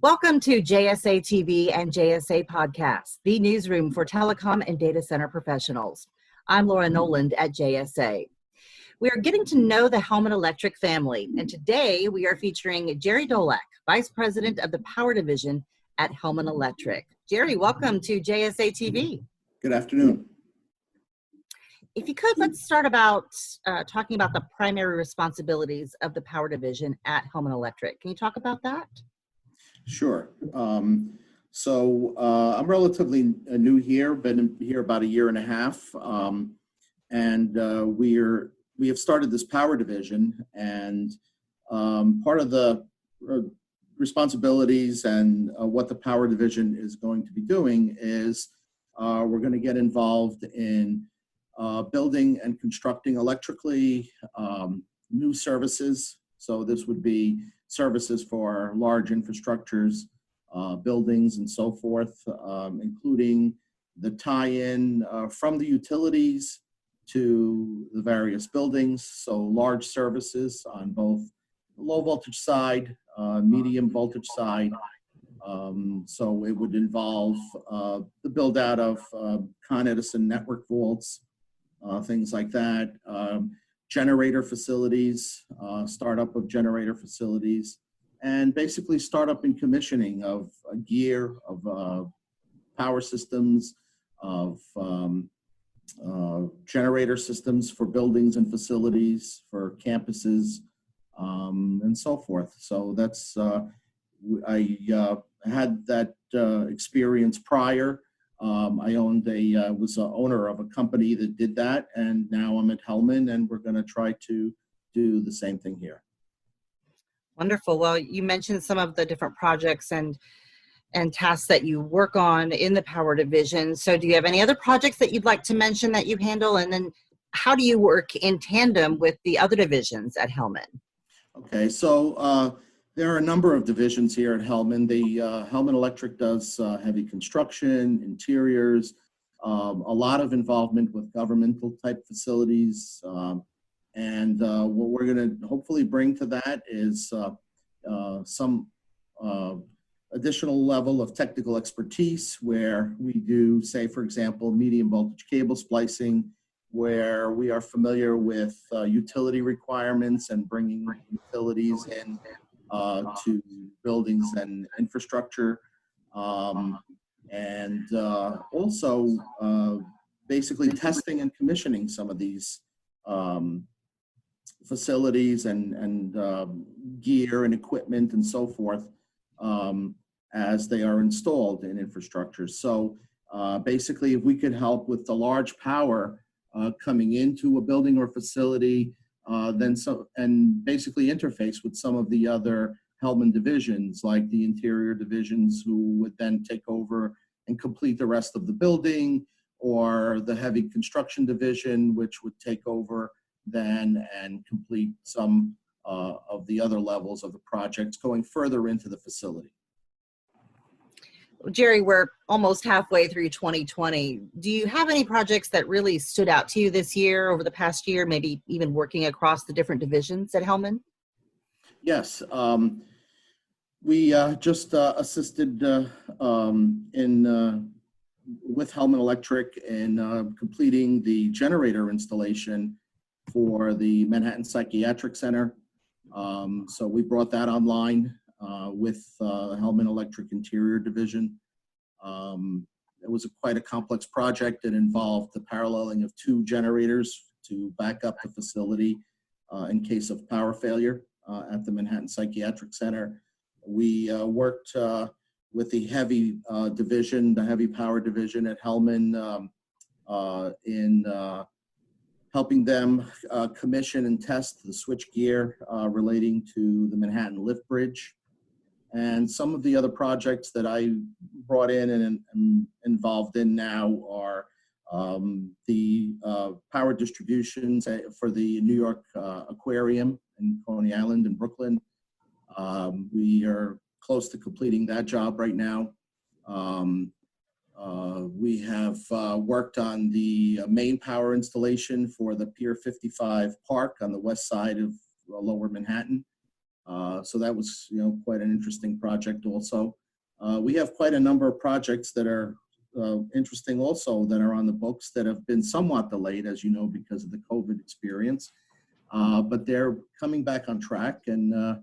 Welcome to JSA TV and JSA Podcast, the newsroom for telecom and data center professionals. I'm Laura Noland at JSA. We are getting to know the Hellman Electric family, and today we are featuring Jerry Dolak, Vice President of the Power Division at Hellman Electric. Jerry, welcome to JSA TV. Good afternoon. If you could, let's start about talking about the primary responsibilities of the Power Division at Hellman Electric. Can you talk about that? Sure. I'm relatively new here, been here about a year and a half, and we have started this power division, and part of the responsibilities and what the power division is going to be doing is we're going to get involved in building and constructing electrically new services. So this would be services for large infrastructures, buildings and so forth, including the tie-in from the utilities to the various buildings. So large services on both the low voltage side, medium voltage side. So it would involve the build out of Con Edison network vaults, things like that. Generator facilities, startup of generator facilities, and basically startup and commissioning of gear, of power systems, of generator systems for buildings and facilities, for campuses, and so forth. So that's, I had that experience prior. I was an owner of a company that did that, and now I'm at Hellman, and we're going to try to do the same thing here. Wonderful. Well, you mentioned some of the different projects and tasks that you work on in the power division. So do you have any other projects that you'd like to mention that you handle? And then how do you work in tandem with the other divisions at Hellman? Okay, so there are a number of divisions here at Hellman. The Hellman Electric does heavy construction, interiors, a lot of involvement with governmental type facilities. And what we're going to hopefully bring to that is some additional level of technical expertise where we do, say, for example, medium voltage cable splicing, where we are familiar with utility requirements and bringing utilities in to buildings and infrastructure, and also basically testing and commissioning some of these facilities and gear and equipment and so forth as they are installed in infrastructure. So basically, if we could help with the large power coming into a building or facility, and basically interface with some of the other Hellman divisions, like the interior divisions, who would then take over and complete the rest of the building, or the heavy construction division, which would take over then and complete some of the other levels of the projects going further into the facility. Jerry, we're almost halfway through 2020. Do you have any projects that really stood out to you this year, over the past year, maybe even working across the different divisions at Hellman? Yes. We just assisted with Hellman Electric in completing the generator installation for the Manhattan Psychiatric Center. So we brought that online with Hellman Electric Interior Division. It was quite a complex project. It involved the paralleling of 2 generators to back up the facility in case of power failure at the Manhattan Psychiatric Center. We worked with the heavy division, the heavy power division at Hellman in helping them commission and test the switch gear relating to the Manhattan Lift Bridge. And some of the other projects that I brought in and am involved in now are the power distributions for the New York Aquarium in Coney Island in Brooklyn. We are close to completing that job right now. We have worked on the main power installation for the Pier 55 Park on the west side of Lower Manhattan. So that was, quite an interesting project also. We have quite a number of projects that are interesting also that are on the books that have been somewhat delayed, as you know, because of the COVID experience. But they're coming back on track, and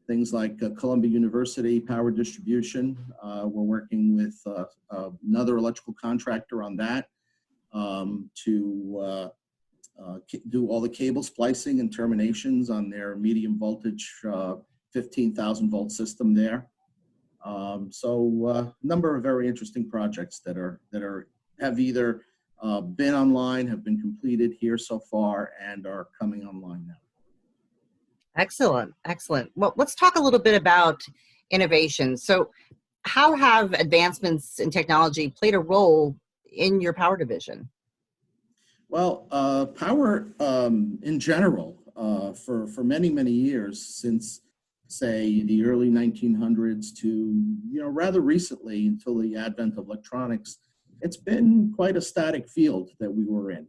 things like Columbia University power distribution. We're working with another electrical contractor on that to do all the cable splicing and terminations on their medium voltage 15,000 volt system there. So a number of very interesting projects that have either been online, have been completed here so far, and are coming online now. Excellent, excellent. Well, let's talk a little bit about innovation. So how have advancements in technology played a role in your power division? Well, power in general, for many, many years, since, say, the early 1900s to, rather recently until the advent of electronics, it's been quite a static field that we were in.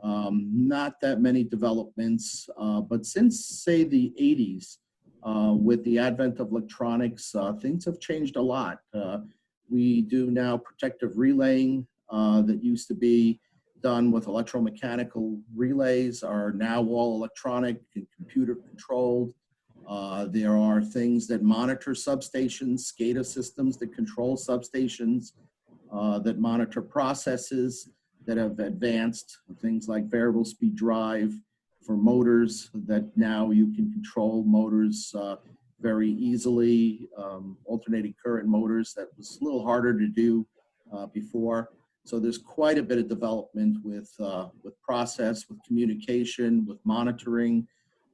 Not that many developments, but since, say, the 80s, with the advent of electronics, things have changed a lot. We do now protective relaying that used to be done with electromechanical relays are now all electronic and computer controlled. There are things that monitor substations, SCADA systems that control substations, that monitor processes that have advanced, things like variable speed drive for motors that now you can control motors very easily, alternating current motors that was a little harder to do before. So there's quite a bit of development with process, with communication, with monitoring.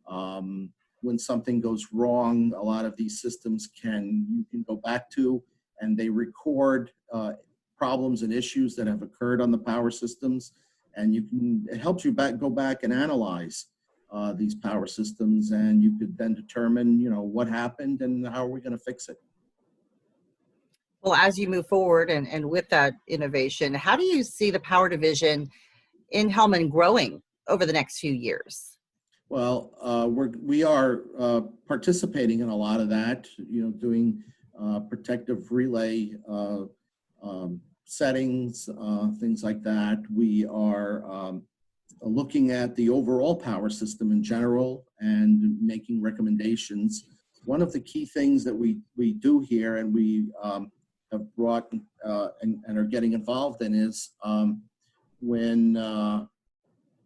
When something goes wrong, a lot of these systems you can go back to, and they record problems and issues that have occurred on the power systems, and it helps you go back and analyze these power systems, and you could then determine, what happened and how are we going to fix it. Well, as you move forward and with that innovation, how do you see the power division in Hellman growing over the next few years? Well, we are participating in a lot of that, doing protective relay settings, things like that. We are looking at the overall power system in general and making recommendations. One of the key things that we do here, and we have brought and are getting involved in, is when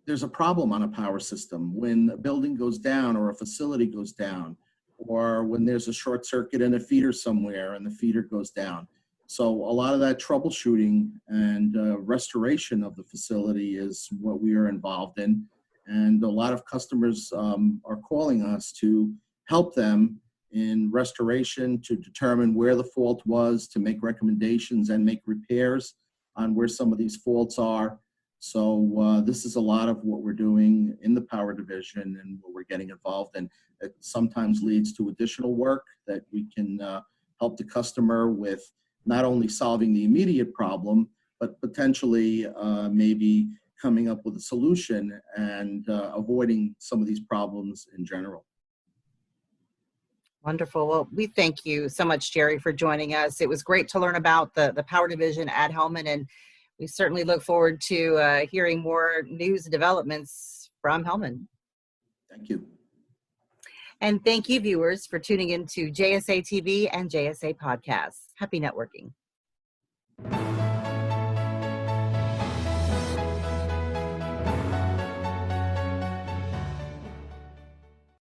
there's a problem on a power system, when a building goes down or a facility goes down, or when there's a short circuit in a feeder somewhere and the feeder goes down. So a lot of that troubleshooting and restoration of the facility is what we are involved in. And a lot of customers are calling us to help them in restoration, to determine where the fault was, to make recommendations and make repairs on where some of these faults are. So this is a lot of what we're doing in the power division and what we're getting involved in. It sometimes leads to additional work that we can help the customer with, not only solving the immediate problem, but potentially maybe coming up with a solution and avoiding some of these problems in general. Wonderful. Well, we thank you so much, Jerry, for joining us. It was great to learn about the power division at Hellman, and we certainly look forward to hearing more news and developments from Hellman. Thank you. And thank you, viewers, for tuning into JSA TV and JSA Podcasts. Happy networking.